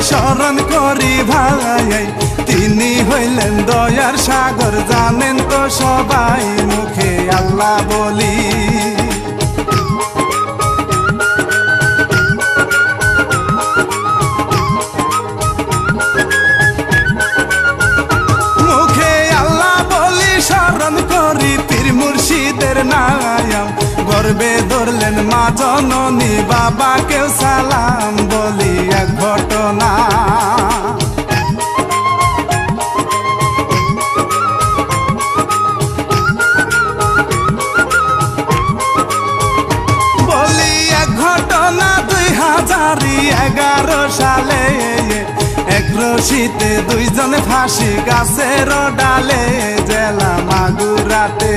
স্মরণ করি ভাই, তিনি হইলেন দয়ার সাগর, জানেন তো সবাই, মুখে আল্লাহ বলি। মুখে আল্লাহ বলি, স্মরণ করি পীর মুর্শিদের নাম, গর্বে ধরলেন মা জননী, বাবাকেও সালাম বলি এক ঘটনা। বলি এক ঘটনা 2011 সালে, এক রশিতে দুইজন ফাঁসি গাছের ডালে, জেলা মাগুরাতে।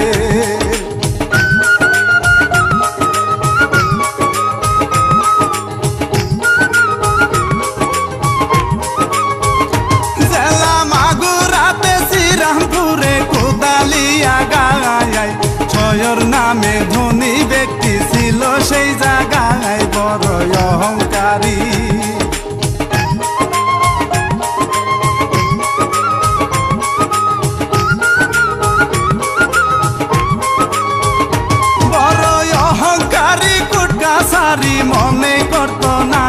ছয়র নামে ধনী ব্যক্তি ছিল সেই জায়গায়, বড় অহংকারী। বড় অহংকারী কুটকাছারি, মনে করত না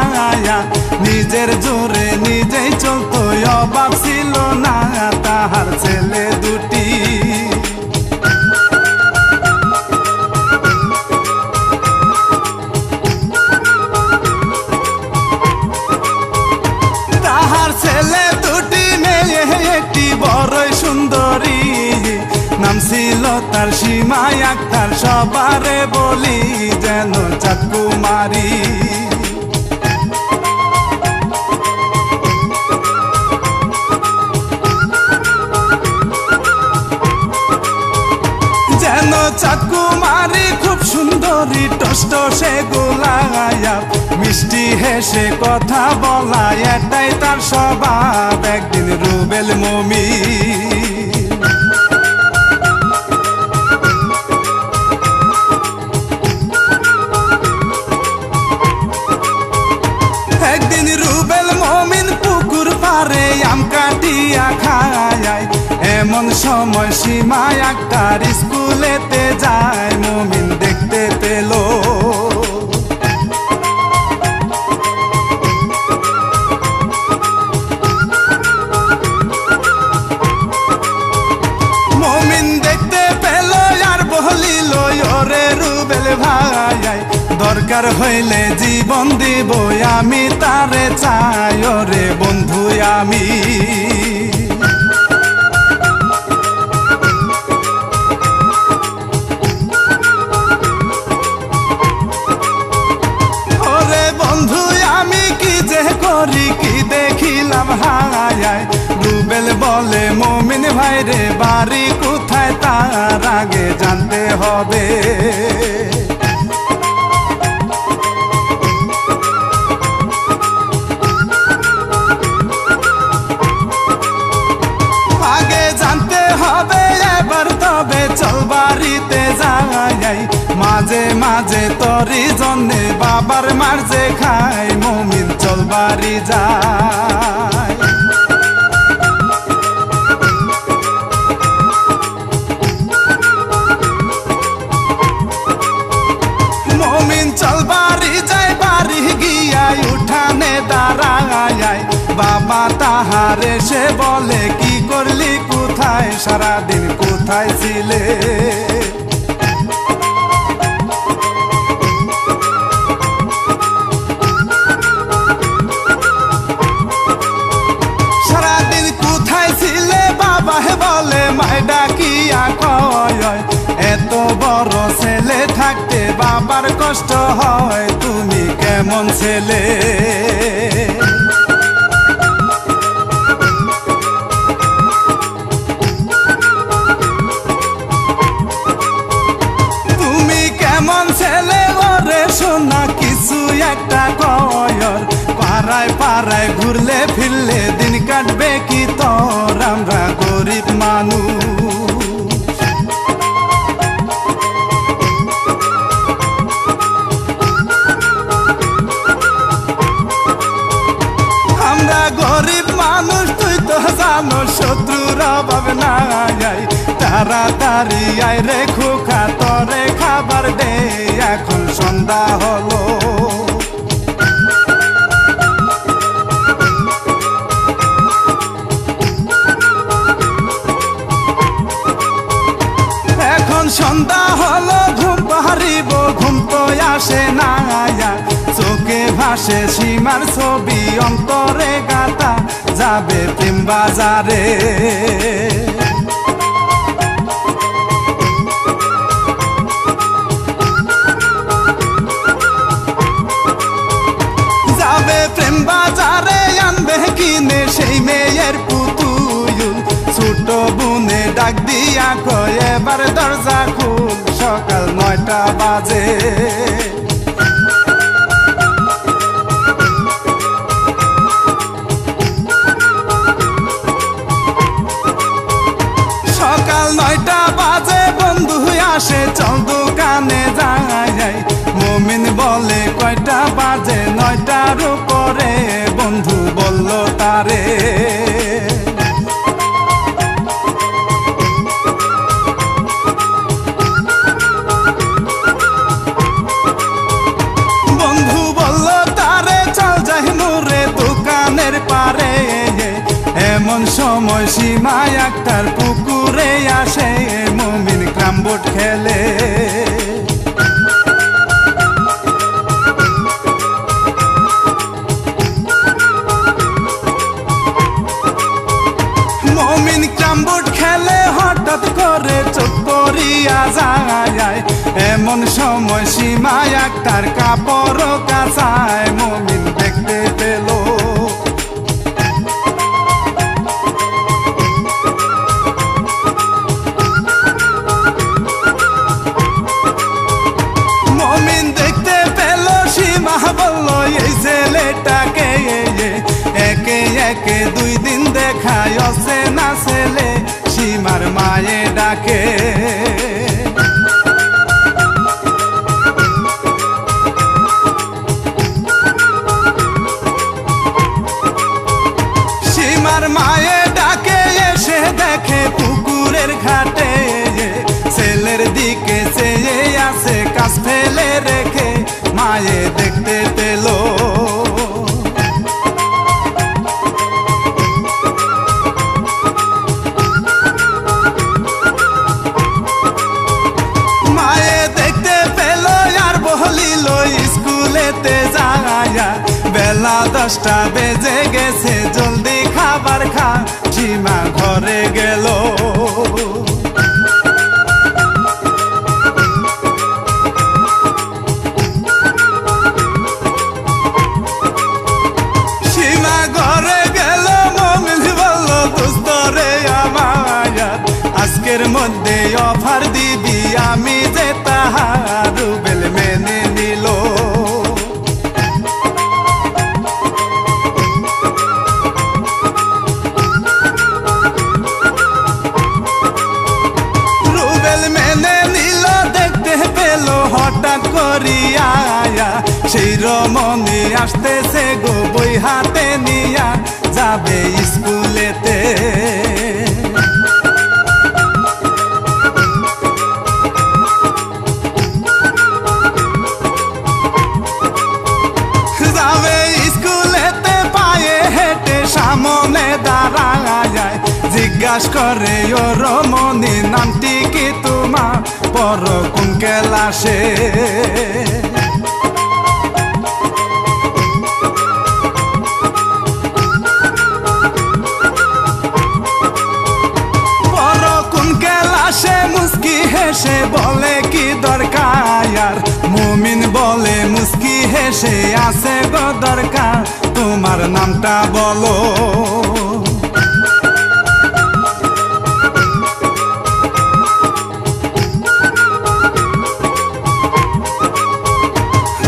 নিজের জোরে নিজেই চলত, অভাব ছিল না তাহার ছেলে দুটি। ছেলে দুটি মেয়ে একটি বড়ই সুন্দরী, নাম ছিল তার সীমা আক্তার, সবারে বলি যেন চাকুমারি। যেন চাকুমারি, খুব সুন্দরী, টসটসে গোলায়া, মিষ্টি হেসে কথা বলা, এটাই তার স্বভাব। একদিন রুবেল মুমিন পুকুর পারে আম কাটিয়া খায়, এমন সময় সীমা আক্তার স্কুলেতে যায়, মুমিন দেখতে পেল। দরকার হইলে জীবন দিব আমি, তারে চাই ওরে বন্ধু আমি। ওরে বন্ধু আমি কি যে করি, কি দেখিলাম হায়। রুবেল বলে মুমিন ভাই রে, বাড়ি কোথায় তার আগে জানতে হবে। চল বাড়িতে যাই, মাঝে মাঝে তরি জন্যে বাবার মার্জে খাই, মুমিন চল বাড়ি যাই। মুমিন চল বাড়ি যাই, বাড়ি গিয়াই উঠানে দাঁড়ায়, বাবা তাহার এসে বলে কি করলি কোথায়, সারাদিন কোথায় ছিলে। সারাদিন কোথায় ছিলে বাবা বলে, মায় ডাকিয়া কয়, এত বড় ছেলে থাকতে বাবার কষ্ট হয়, তুমি কেমন ছেলে। ছেলে ওরে শোনা কিছু একটা কয়, পাড়ায় পাড়ায় ঘুরলে ফিরলে দিন কাটবে কি তোর, আমরা গরিব মানুষ। আমরা মানুষ শত্রুর অভাব নাই তাড়াতাড়ি আয় রে খোকা তরে খাবার দে এখন সন্ধ্যা হলো এখন সন্ধ্যা হলো ঘুম পাহাড়িব ঘুম তো আসে না চোখে ভাসে সীমার ছবি অন্তরে গাতা যাবে প্রেম বাজারে যাবে প্রেম বাজারে আনবে কিনে সেই মেয়ের পুতুল ছোট বুনে ডাক দিয়া কয় এবার দরজা খুল সকাল 9টা বাজে সকাল 9টা বাজে বন্ধু আসে চল দোকানে যাই মমিন বলে কয়টা বাজে 9টার উপরে বন্ধু বলল তারে বন্ধু বলল তারে চল যাই মোরে দোকানের পারে এমন সময় সীমা আক্তার পুকুরে আসে মমিন ক্রামবোর্ড খেলে মমিন ক্রামবোর্ড খেলে হঠাৎ করে চোখ পড়িয়া যায় এমন সময় সীমা আক্তার কাপড় কাচায় মমিন দেখতে পেল বললো এই ছেলেটাকে একে একে 2 দিন দেখায় অসে না ছেলে সীমার মায়ে ডাকে সীমার মায়ে ডাকে এসে দেখে পুকুরের ঘাটে ছেলের দিকে চেয়ে আছে কাজ ফেলে রেখে মায়ে দেখতে পেল মায়ে দেখতে পেল আর বলিল স্কুলেতে যায়া বেলা 10টা বেজে গেছে জলদি খাবার খা সীমা ঘরে গেল আজকের মধ্যে অফার দিবি আমি যে তাহার রুবেল মেনে নিল রুবেল মেনে নিল দেখতে পেল হঠাৎ করিয়া সেই রমণী আসতেছে গো বই হাতে নিয়া যাবে স্কুলেতে সামনে দাঁড়ায় জিজ্ঞাসা করে ও রমণী নামটি কি তোমার পড়ো কোন ক্লাসে পড়ো কোন ক্লাসে মুস্কি হেসে বলে কি দরকার মুমিন বলে মুস্কি হেসে আছে গো দরকার তোমার নামটা বলো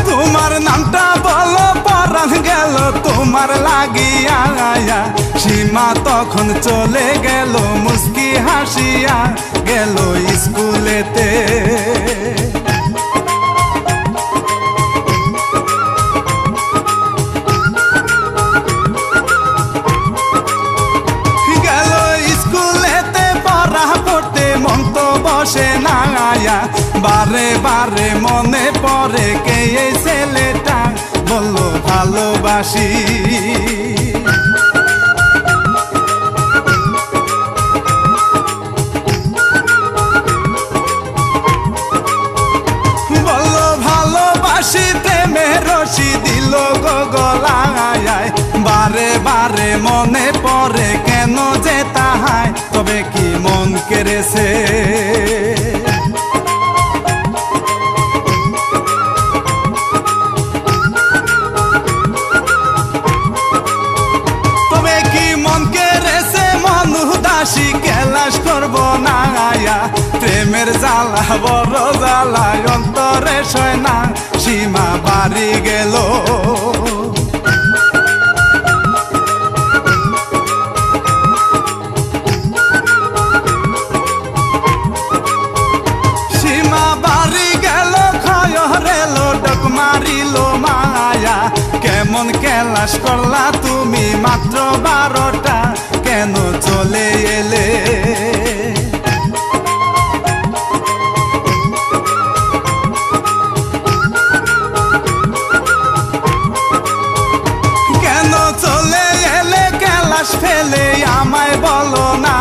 তোমার নামটা বলো পরাণ গেল তোমার লাগিয়া সীমা তখন চলে গেল মুস্কি হাসিয়া গেল স্কুলেতে গেল বারে বারে মনে পড়ে কে এই ছেলেটা বললো ভালোবাসি। বললো ভালোবাসি প্রেমের রশি দিল গো গলায়, বারে বারে মনে পড়ে কেন যে তাহায়, তবে কি মন কেড়েছে। তবে কি মন কেড়েছে মন উদাসী কেলাস করব না, প্রেমের জ্বালা বড় জ্বালা অন্তরে সয় না, সীমা বাড়ি গেল। সীমা বাড়ি গেল ক্ষয় রেল ডক মারিল মায়া, কেমন কেলাস করলা তুমি মাত্র 12টা, কেন চলে এলে। কেন চলে এলে কেলাস ফেলে আমায় বলো না,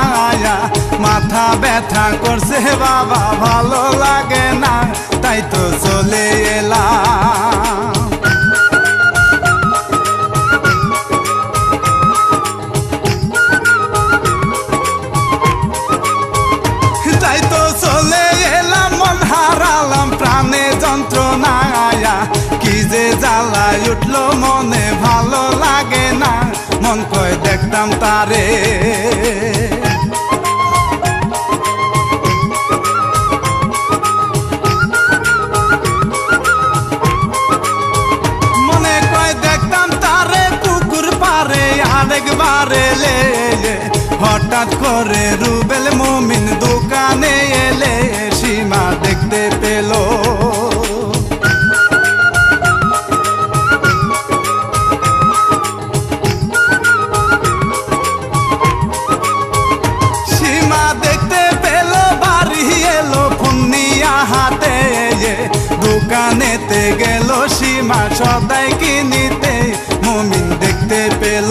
মাথা ব্যথা করছে বাবা ভালো লাগে না, তাই তো চলে এলাম। তাই তো চলে এলাম মন হারালাম প্রাণে যন্ত্রণা, কি যে জ্বালায় উঠলো মনে ভালো লাগে না, মন কয় দেখতাম তারে। মনে কয় দেখতাম তারে পুকুর পারে আরেকবারে এলে, হঠাৎ করে রুবেল মুমিন দোকানে এলে, সীমা দেখতে পেল। সীমা দেখতে পেল বাড়ি এলো ফোনিয়া হাতে, দোকানেতে গেল সীমা সদাই কিনিতে, মুমিন দেখতে পেল।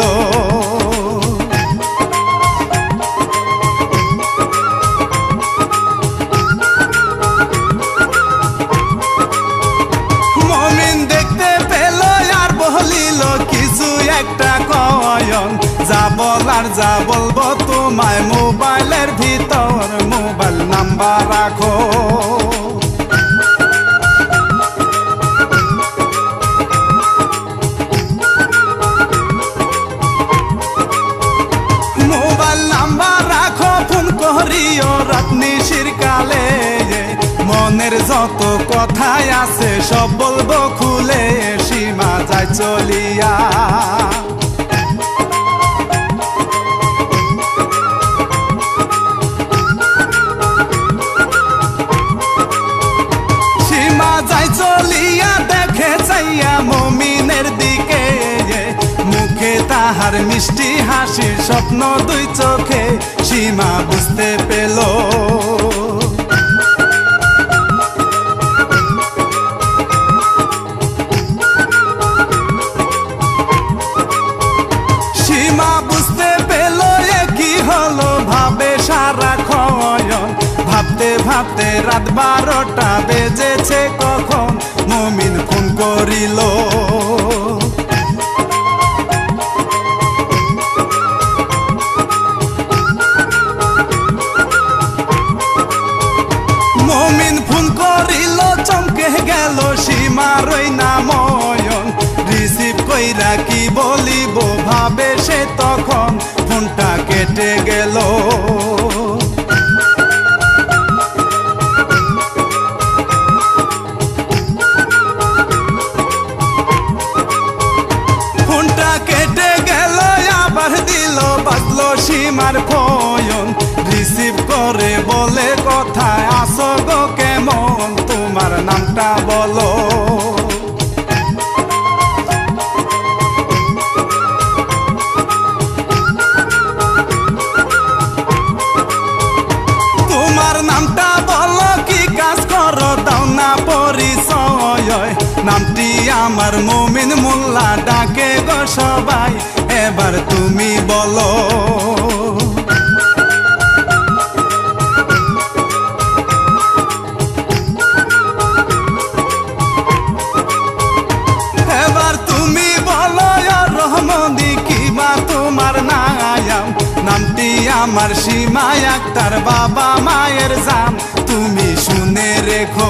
মুমিন দেখতে পেল আর বলিল কিছু একটা কয়ন, যা বলার যা বলবো তোমায় মোবাইলের ভিতর, মোবাইল নাম্বার রাখো। মোবাইল নাম্বার রাখো ফোন করিও রাতনি শিরকালে, মনের যত কথাই আছে সব বলবো খুলে, সীমা যায় চলিয়া। সীমা যায় চলিয়া দেখে চাইয়া মুমিনের দিকে, মুখে তাহার মিষ্টি হাসির স্বপ্ন দুই চোখে, সীমা বুঝতে পেল। সীমা বুঝতে পেল কি হলো ভাবে সারা ক্ষয়ন, ভাবতে ভাবতে রাত 12টা বেজেছে কখন, মুমিন ফোন করিল। মুমিন ফোন করিল চমকে গেল সীমার ওই নাময়ন, রিসিভ কইরা কি বলিব ভাবে সে তখন, ফোনটা কেটে গেল। ফোনটা কেটে গেল আবার দিল বাজলো সীমার ফোন, রিসিভ করে বলে কথায় আসো গো কেমন, তোমার নামটা বলো। তোমার নামটা বলো কি কাজ করো দাও আমার মুমিন মোল্লা ডাকে গো সবাই, এবার তুমি বলো। এবার তুমি বলো রহমনি কিবা তোমার নাম, নামটি আমার সীমা আক্তার, বাবা মায়ের জান তুমি শুনে রেখো।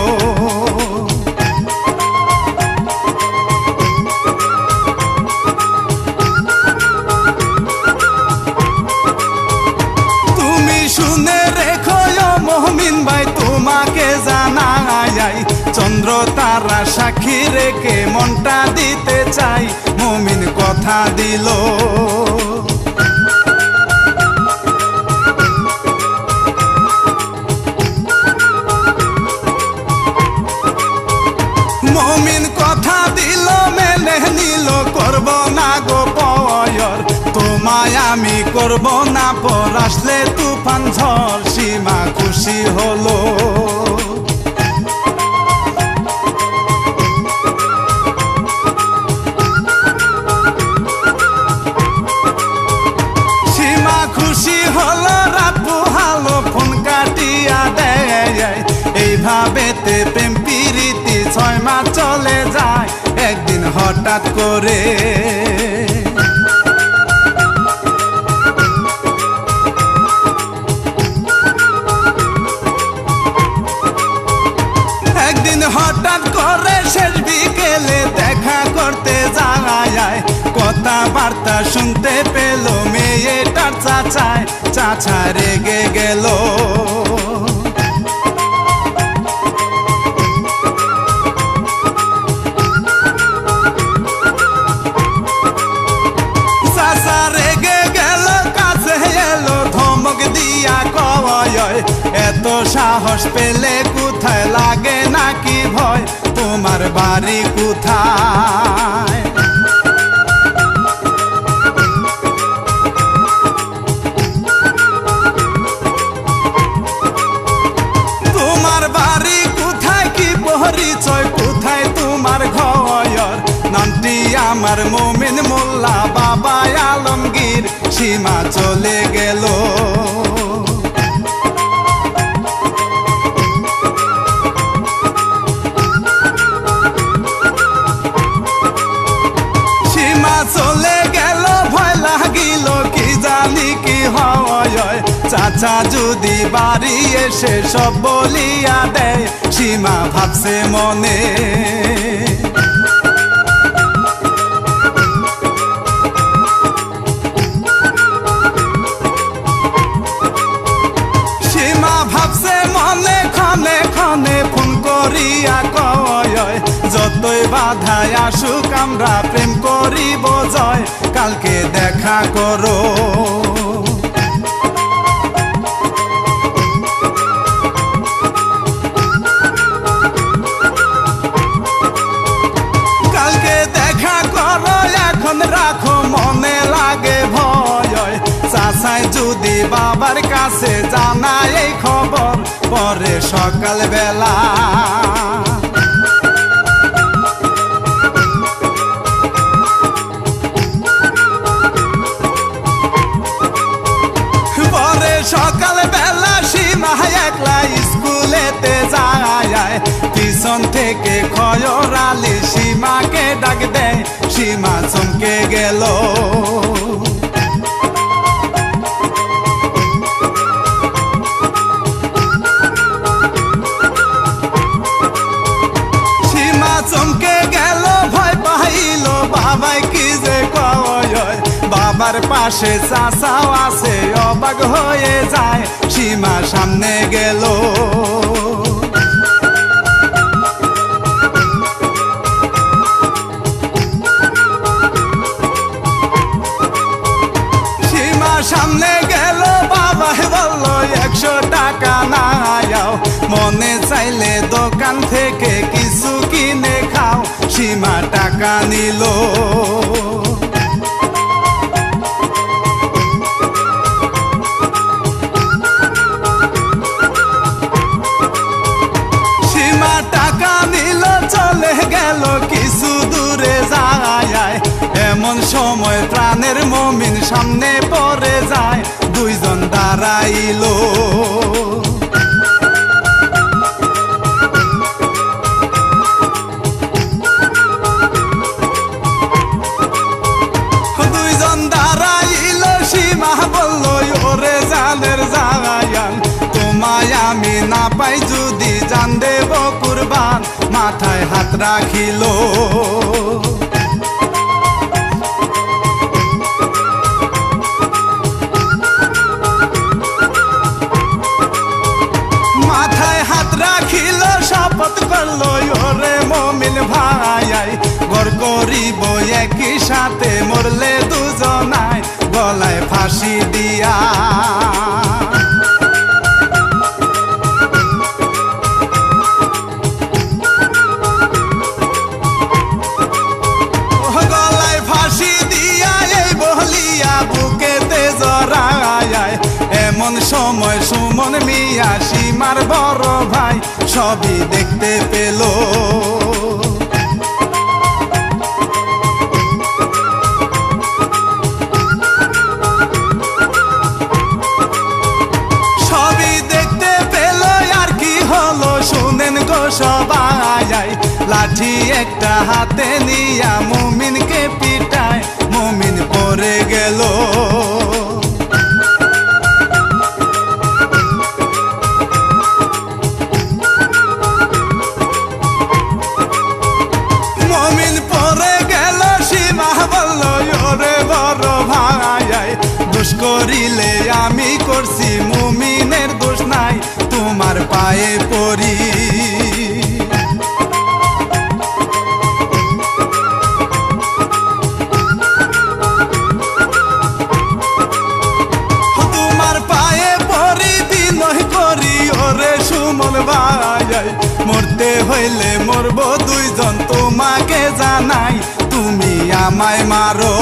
তুমি শুনে রেখো মহমিন ভাই, তোমাকে জানাই চন্দ্র তারা সাক্ষী রেখে মনটা দিতে চাই, মমিন কথা দিল। মমিন কথা দিল মেনে নিল, করব না গো পয়র, তোমায় আমি করব না পর, আসলে তুফান ঝড় সীমা খুশি হলো। সীমা খুশি হলো, রাত পোহালো, ফোন কাটিয়া দেয়, এইভাবেতে প্রেম প্রীতি 6 মাস চলে যায়। একদিন হঠাৎ করে শেষ বিকেলে দেখা করতে যায়, কথাবার্তা শুনতে পেল মেয়েটার চাচায়, চাচা রেগে গেল। চাচা রেগে গেল, কাছে এলো, ধমক দিয়া কয়, এত সাহস পেলে কোথায়, লাগে নাকি ভয়, তোমার বাড়ি কোথায়? তোমার বাড়ি কোথায়, কি পরিচয়, কোথায় তোমার ঘর? নামটি আমার মুমিন মোল্লা, বাবা আলমগীর, সীমা চলে গেল। চলে গেল, ভয় লাগিল, কি জানি কি হয়, চাচা যদি বাড়ি এসে সব বলিয়া দেয়, সীমা ভাবছে মনে। সীমা ভাবছে মনে, ক্ষণে ক্ষণে ফোন করিয়া কয়, যতই বাধায় আসুক আমরা প্রেম করিব জয়, কালকে দেখা করো। কালকে দেখা করো, এখন রাখো মনে লাগে ভয়, চাচাই যদি বাবার কাছে জানায় এই খবর, পরে সকাল বেলা সকাল বেলা সীমা একলা স্কুলেতে যায়, পিছন থেকে খয়র আলী সীমাকে ডাক দেয়, সীমা চমকে গেল। সীমা চমকে গেল, ভয় পাইল, বাবাই কি যে কয়, বাবার পাশে চাচাও আছে, অবাক হয়ে যায়, সীমা সামনে গেল। সীমা সামনে গেল, বাবা বলল 100 টাকা নাও, মনে চাইলে দোকান থেকে কিছু কিনে খাও, সীমা টাকা নিল। সীমা টাকা নিল, চলে গেল কিছু দূর সময় প্রাণের মমিন সামনে পড়ে যায়, দুইজন দাঁড়াইলো। দুইজন দাঁড়াইলো, সীমা বলল ওরে জানের জায়ান, তোমায় আমি না পাই যদি জান দেব কুরবান। মাথায় হাত রাখিল, মাথায় হাত রাখিল, শপথ করলো ওরে মমিন ভাই, ঘর করিব একই সাথে, মরলে দুজনায় গলায় ফাঁসি দিয়া। গলায় ফাঁসি দিয়া এই বলিয়া বুকেতে জড়ায়, এমন সময় সুমন মিয়া সীমার বড় ভাই সবই দেখতে পেল। সবই দেখতে পেল, আর কি হলো শুনেন গো সবাই। লাঠি একটা হাতে নিয়া মুমিনকে পিটায়, মুমিন পড়ে গেল। মুমিন পড়ে গেল, সীমা বলল ওরে বড় ভাই, দোষ করিলে আমি করছি, মুমিনের দোষ নাই, তোমার পায়ে পড়ি। তোমার পায়ে পড়ি বিনয় করি ওরে সুমন ভাই, মরতে হইলে মরব দুইজন, তোমাকে জানাই তুমি আমায় মারো।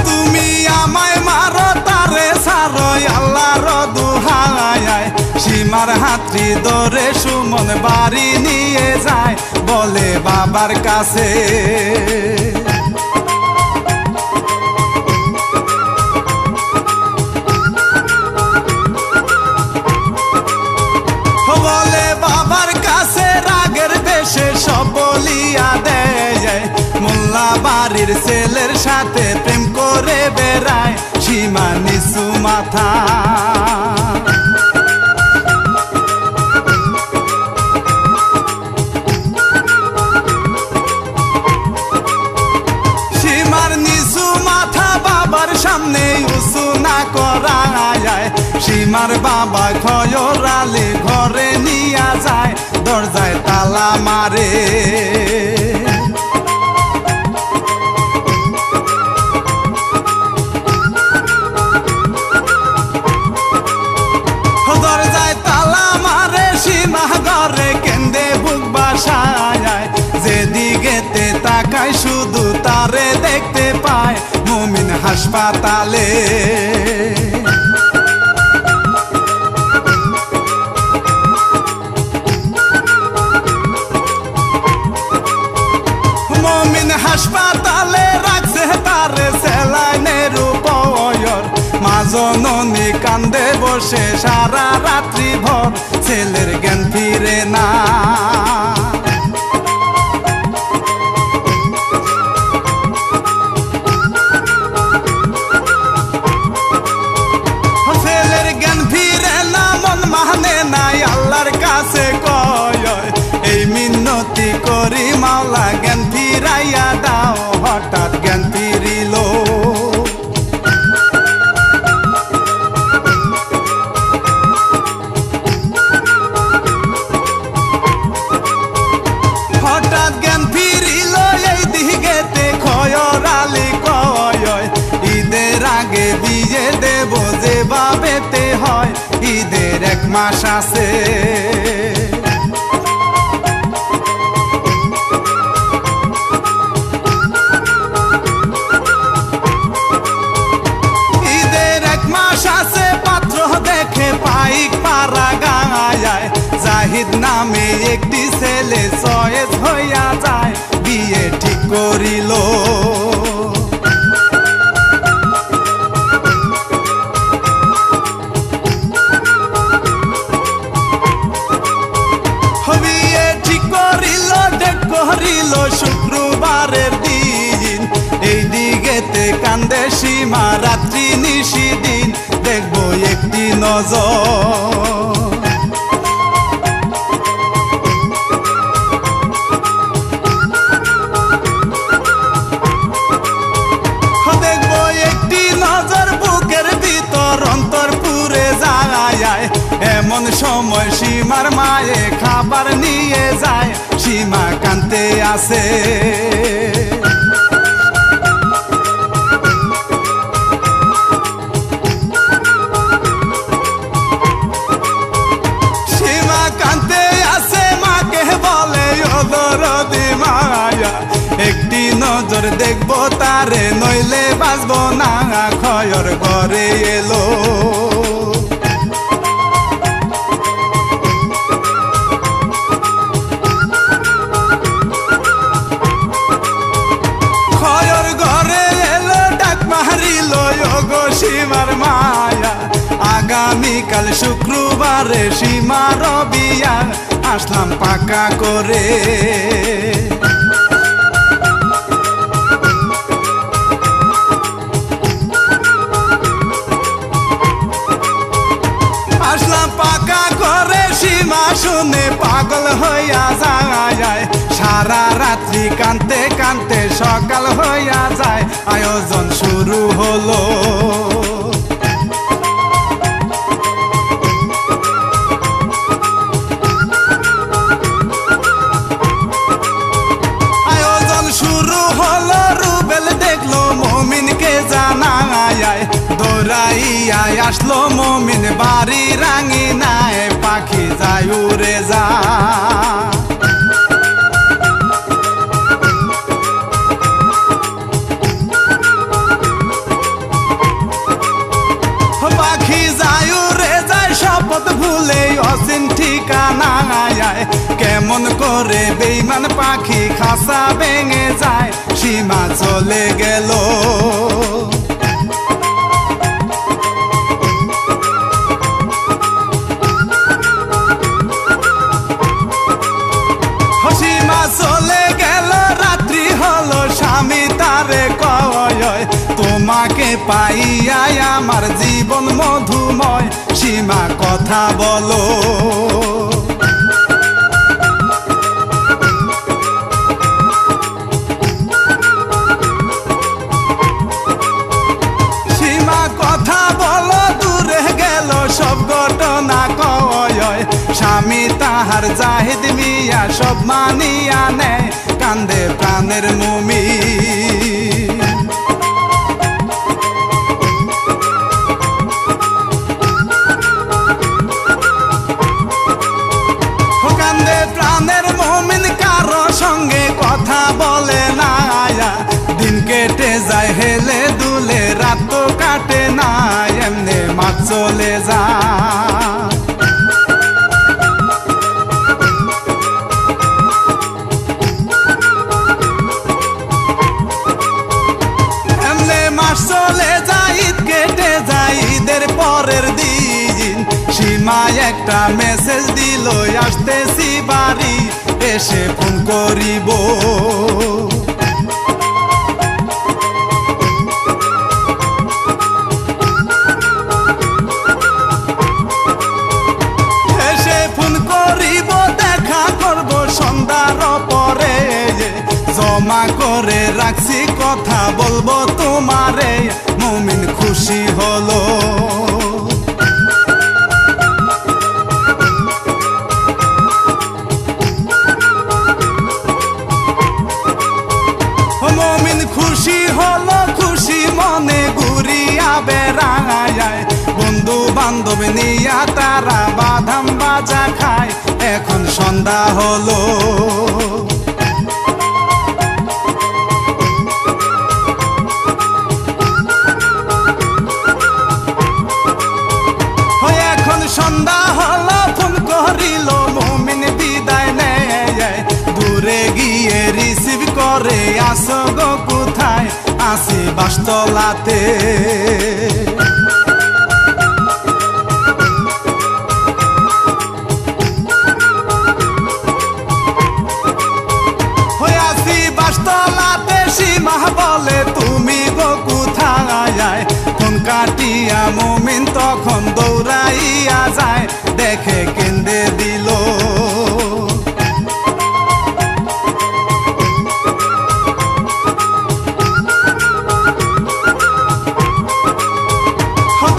তুমি আমায় মারো, তারে সারো আল্লাহর দুহাই। সীমার হাতটি ধরে সুমন বাড়ি নিয়ে যায়, বলে বাবার কাছে। বলে বাবার কাছে রাগের বেশে সব বলিয়া দেয়, মোল্লা বাড়ির ছেলের সাথে প্রেম করে বেড়ায়, সীমা নিচু মাথা। সীমার নিচু মাথা বাবার সামনে উঁচু না করায়, সীমার বাবা খয়রালি ঘরে নিয়া যায়, দরজায় তালা মারে। দরজায় তালা মারে, সীমা ঘরে কেন্দে বুক বাসায়, যেদিকেতে তাকায় শুধু তারে দেখতে পায়, মুমিন হাসপাতালে। মুমিন হাসপাতালে রাখছে তারে সেলাইনের উপর, মা জননী কান্দে বসে সারা রাত্রি ভর, ছেলের জ্ঞান ফিরে না। ছেলের জ্ঞান ফিরে না, মন মানে নাই, আল্লাহর কাছে কয় এই মিনতি করি মাওলা, জ্ঞান ফিরাইয়া দাও। হঠাৎ জ্ঞান ফিরিল, হঠাৎ জ্ঞান ফিরিল, এই দিকেতে খয়রালি কয় ঈদের আগে বিয়ে দেব যেভাবেতে হয়, ঈদের 1 মাস আছে। ঈদের 1 মাস আছে, পাত্র দেখে পাই ছেলে চয়েস হইয়া যায়, বিয়ে ঠিক করিল। বিয়ে ঠিক করিল, ডেট করিল শুক্রবারের দিন। এই দিকেতে কান্দে সীমা রাত্রি নিশি দিন, দেখবো একটি নজর। দেখবো একটি নজর, বুকের ভিতর অন্তর পুরে যায়। এমন সময় সীমার মায়ে খাবার নিয়ে যায়, সীমা কাঁদতে আসে। সীমা কাঁদতে আসে, মাকে বলে ও দরদি মায়া, একটি নজর দেখবো তারে, নইলে বাঁচবো না। খয়র ঘরে এলো, সীমার মায়া। আগামীকাল শুক্রবারে সীমার বিয়া, আসলাম পাকা করে। আসলাম পাকা করে, সীমা শুনে পাগল হইয়া যায়। সারা রাত্রি কাঁদতে কাঁদতে সকাল হইয়া যায়, আয়োজন শুরু হলো। আয়োজন শুরু হলো, রুবেল দেখলো মমিনকে জানায়, দৌড়াইয়া আসলো মমিন বাড়ি রাঙিনায়, পাখি যায় উড়ে যা। পাখি যায় উড়ে যায়, শপথ ভুলে অচিন ঠিকানা। কেমন করে বেইমান পাখি খাসা ভেঙে যায়, সীমা চলে গেল। সীমা চলে গেল, রাত্রি হলো, স্বামী তারে কয়, তোমাকে পাইয়াই আমার জীবন মধুময়, সীমা কথা বলো। সীমা কথা বলো, দূরে গেল সব ঘটনা কয়, স্বামী তাহার জাহিদ মিয়া সব মানিয়া নেয়, কান্দে প্রাণের মুমিন। কান্দে প্রাণের মুমিন, কারো সঙ্গে কথা বলে না। দিন কেটে যায় হেলে দুলে, রাত তো কাটে না, এমনে মাছ চলে যায়। চলে যায়, ঈদ কেটে যায়, ঈদের পরের দিন সীমা একটা মেসেজ দিল, আসতেছি বাড়ি, এসে ফোন করিব। এসে ফোন করিব, দেখা করব সন্ধ্যার পরে, জমা করে রাখছি কথা বলবো তোমারে। মুমিন খুশি হলো, মুমিন খুশি হলো, খুশি মনে ঘুরিয়া বেড়ায়, বন্ধু বান্ধব নিয়া তারা বাদাম বাজা খায়, এখন সন্ধ্যা হলো। সন্ধ্যা হলো, ফোন করিল মুমিন বিদায় নেয়, আসো গো কোথায়, আসি বাসতলাতে। আসি বাসতলাতে, সীমা বলে তুমি গো কোথায়, ফোন কাটিয়া মুমিন তখন দৌড়াইয়া যায়, দেখে কেন্দে দিল।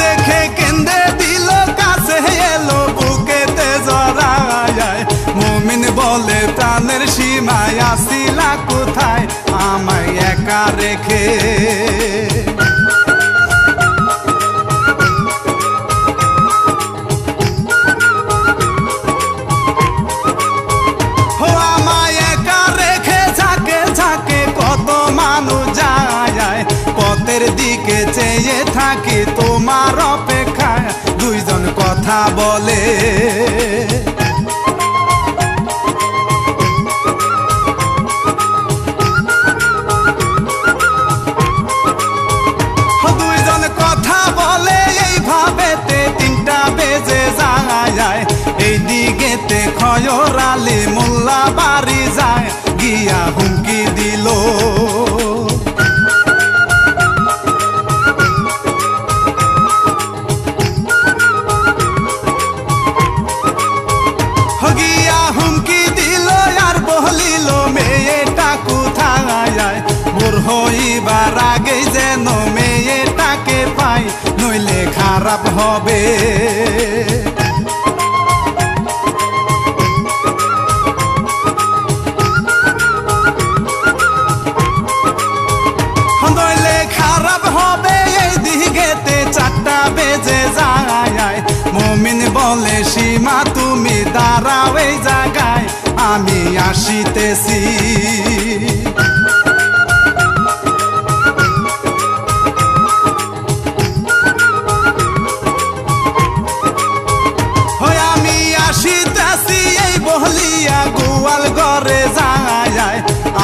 দেখে কেন্দে দিল, কাছে এলো বুকেতে জড়ায়, মুমিন বলে প্রাণের সীমায় আসিলা কোথায়, আমায় একা রেখে। পথের দিকে চেয়ে থাকি তোমার অপেক্ষায়, দুইজন কথা বলে। দুইজন কথা বলে এইভাবেতে 3টা বেজে যায়, এই দিকেতে খয়র আলী মোল্লা বাড়ি যায়, গিয়া হুমকি দিল। হইবার আগে যেন মেয়েটাকে পাই, নইলে খারাপ হবে। নইলে খারাপ হবে, এই দিকেতে 4টা বেজে যায়, মুমিন বলে সীমা তুমি দাঁড়াও এই জায়গায়, আমি আসিতেছি। গোয়াল ঘরে যায়,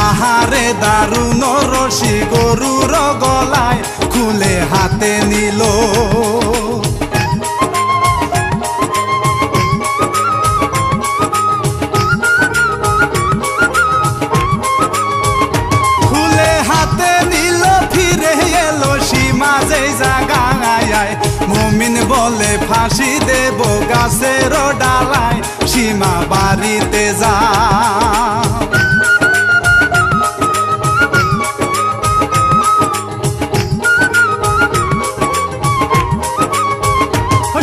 আহারে দারুণ রশি গরুর গলায়, খুলে হাতে নিল। খুলে হাতে নিল, ফিরে এলো সীমা যেই জায়গায়, মুমিন বলে ফাঁসি দেব গাছের ডালায়, সীমা বাড়িতে যা।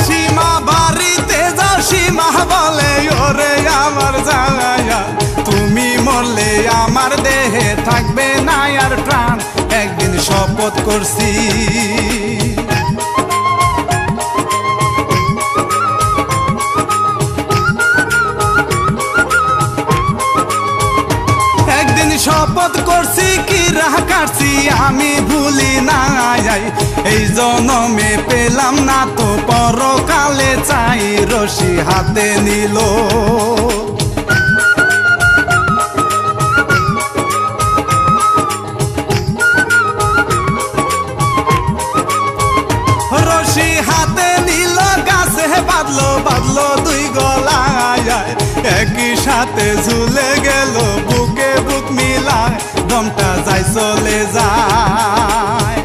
সীমা বাড়িতে যাও, সীমা বলে ওরে আমার জায়া, তুমি মরলে আমার দেহে থাকবে না আর প্রাণ, একদিন শপথ করছি। শপথ করছি কি রাহ কাটছি আমি ভুলি না, এই জনমে পেলাম না তো পরকালে চাই, রশি হাতে নিল। রশি হাতে নিল, গাছে বাঁধলো বাঁধলো 2 গলায়, একই সাথে ঝুলে গেল বুকে বুক মিলায়, দমটা যাই চলে যায়।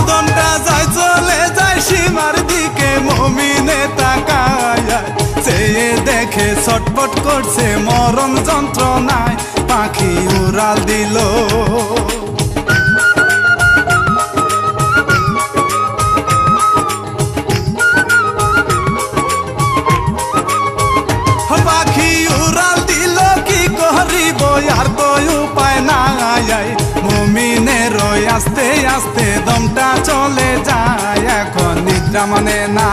দমটা যাই চলে যায়, সীমার দিকে মুমিনে তাকায়, চেয়ে দেখে ছটফট করছে মরণ যন্ত্রণায়, পাখি উড়াল দিল। পাখি উড়াল দিল, কি করিব আর তো উপায় নাই, মুমিনের আস্তে আস্তে দমটা চলে যায়, এখন নিদ্রা মানে না।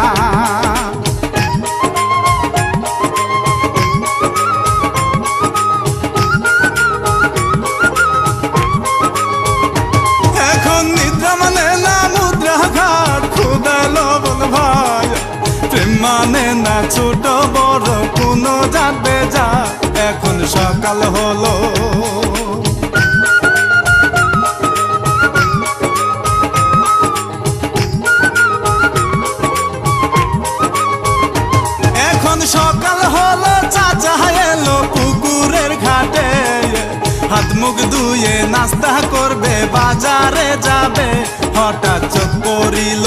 হলো। এখন সকাল হলো, চাচা এলো পুকুরের ঘাটে, হাত মুখ ধুয়ে নাস্তা করবে, বাজারে যাবে, হঠাৎ চোখ পড়িল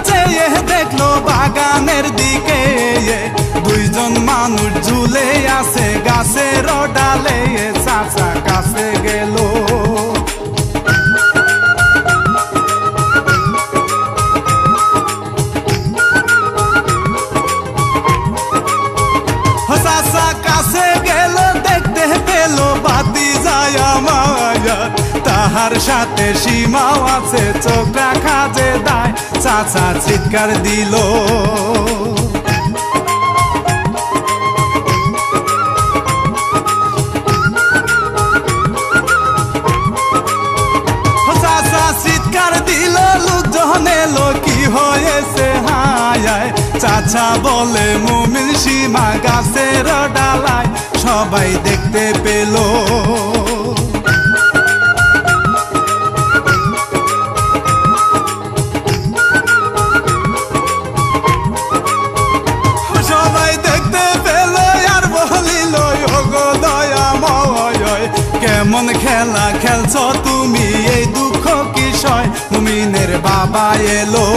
চেয়ে দেখলো বাগানের দিকে, দুইজন মানুষ ঝুলে আছে গাছের ডালে, চাচা কাছে গেল। চাচা কাছে গেল, দেখতে পেল বাতি যায় মায়া, তাহার সাথে সীমাও আছে, চোখ রাখা যে দায়, চাচা চিৎকার দিল। চাচা চিৎকার দিল, লোকজন এলো, কি হয়েছে হায়, চাচা বলে মুমিন সীমা গাছের ডালায়, সবাই দেখতে পেল। কেমন খেলা খেলছ তুমি, এই দুঃখ কিসয়, মুমিনের বাবা এলো।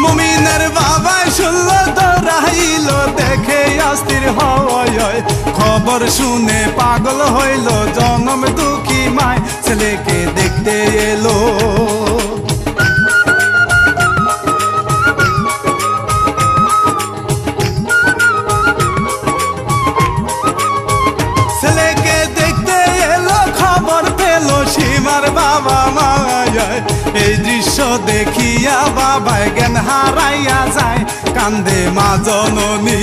মুমিনের বাবা শুনল, দৌড়াইল, দেখে অস্থির হয়, খবর শুনে পাগল হইল, জনম দুঃখী মায় ছেলেকে দেখতে এলো। সীমার বাবা মায়ায়, এই দৃশ্য দেখিয়া বাবায় জ্ঞান হারাইয়া যায়, কান্দে মা জননী।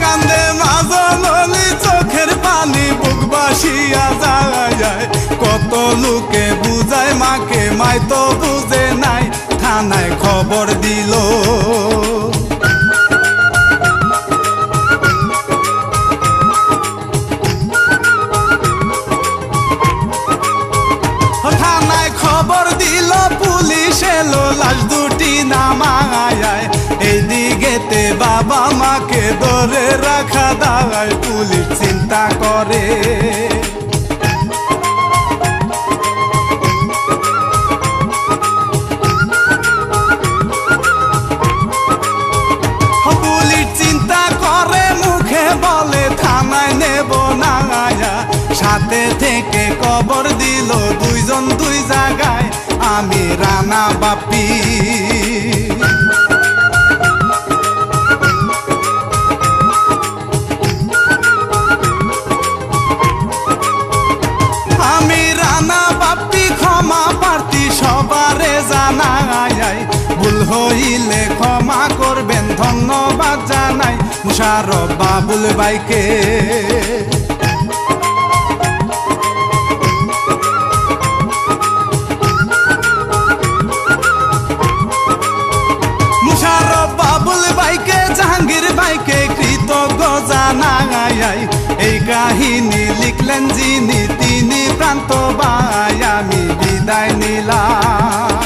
কান্দে মা জননী, চোখের পানি বুক বাসিয়া যায়, কত লোকে বুঝায় মাকে, মাই তো বুঝে নাই, থানায় খবর দিল। থানায় খবর দিল, পুলিশ এলো, লাশ দুটি নামায়, এইদিকেতে বাবা মাকে ধরে রাখা দায়, পুলিশ চিন্তা করে। বলে থানায় নেব না, সাথে থেকে কবর দিল, দুইজন দুই জায়গায়, আমি রানা বাপি। আমি রানা বাপি, ক্ষমা প্রার্থী সবারে জানাই, ভুল হইলে ক্ষমা করবেন, ধন্যবাদ জানাই মুশারফ বাবুল ভাইকে। মুশারফ বাবুল ভাইকে, জাহাঙ্গীর ভাইকে কৃতজ্ঞ জানাই, এই কাহিনী লিখলেন যিনি, তিনি প্রান্ত ভাই, আমি বিদায় নিলাম।